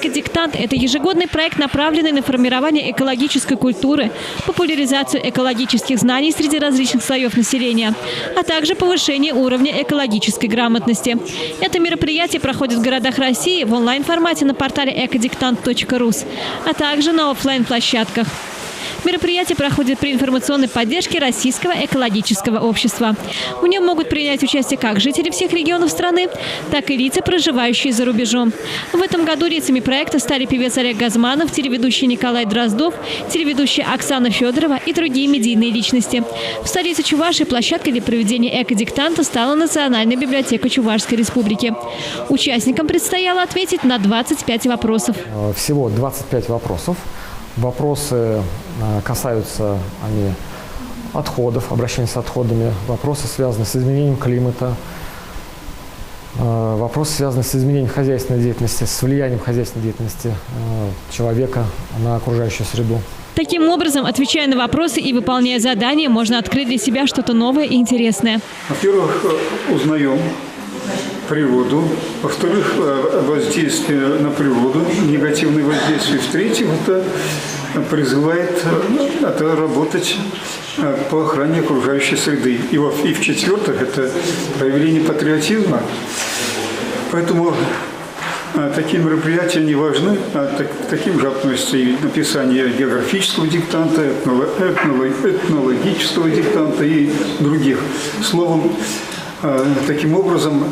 «Экодиктант» – это ежегодный проект, направленный на формирование экологической культуры, популяризацию экологических знаний среди различных слоев населения, а также повышение уровня экологической грамотности. Это мероприятие проходит в городах России в онлайн-формате на портале экодиктант.рус, а также на офлайн-площадках. Мероприятие проходит при информационной поддержке Российского экологического общества. В нем могут принять участие как жители всех регионов страны, так и лица, проживающие за рубежом. В этом году лицами проекта стали певец Олег Газманов, телеведущий Николай Дроздов, телеведущая Оксана Федорова и другие медийные личности. В столице Чувашии площадкой для проведения «Экодиктанта» стала Национальная библиотека Чувашской Республики. Участникам предстояло ответить на 25 вопросов. Всего 25 вопросов. Вопросы касаются они отходов, обращения с отходами, вопросы, связанные с изменением климата, вопросы, связанные с изменением хозяйственной деятельности, с влиянием хозяйственной деятельности человека на окружающую среду. Таким образом, отвечая на вопросы и выполняя задания, можно открыть для себя что-то новое и интересное. Во-первых, узнаем природу, во-вторых, воздействие на природу, негативное воздействие, в-третьих, это призывает работать по охране окружающей среды. И в-четвертых, это проявление патриотизма. Поэтому такие мероприятия не важны, таким же относится и написание географического диктанта, этнологического диктанта и других. Словом, таким образом,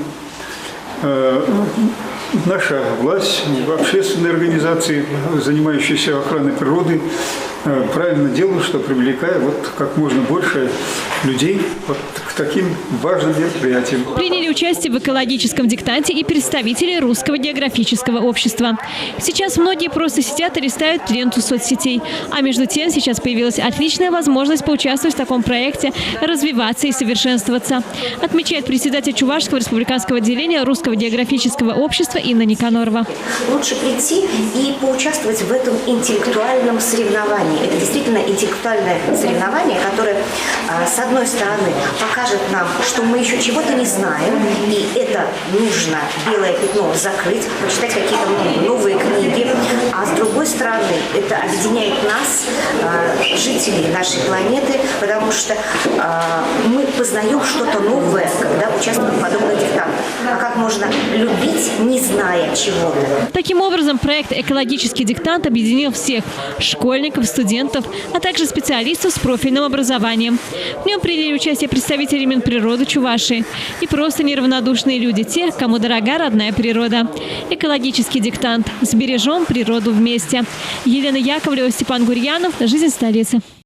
наша власть, общественные организации, занимающиеся охраной природы, правильно делают, что привлекая как можно больше людей к таким важным мероприятиям. Приняли участие в экологическом диктанте и представители Русского географического общества. Сейчас многие просто сидят и листают ленту соцсетей. А между тем сейчас появилась отличная возможность поучаствовать в таком проекте, развиваться и совершенствоваться, отмечает председатель Чувашского республиканского отделения Русского географического общества Инна Никанорова. Лучше прийти и поучаствовать в этом интеллектуальном соревновании. Это действительно интеллектуальное соревнование, которое, с одной стороны, покажет нам, что мы еще чего-то не знаем, и это нужно белое пятно закрыть, почитать какие-то новые книги, а с другой стороны, это объединяет нас, жителей нашей планеты, потому что мы познаем что-то новое, когда участвуем в подобных диктантах. А как можно любить, не зная чего-то? Таким образом, проект «Экологический диктант» объединил всех – школьников, студентов, а также специалистов с профильным образованием. В нем приняли участие представители Минприроды Чувашии и просто неравнодушные люди, те, кому дорога родная природа. Экологический диктант. Сбережем природу вместе. Елена Яковлева, Степан Гурьянов. Жизнь столицы.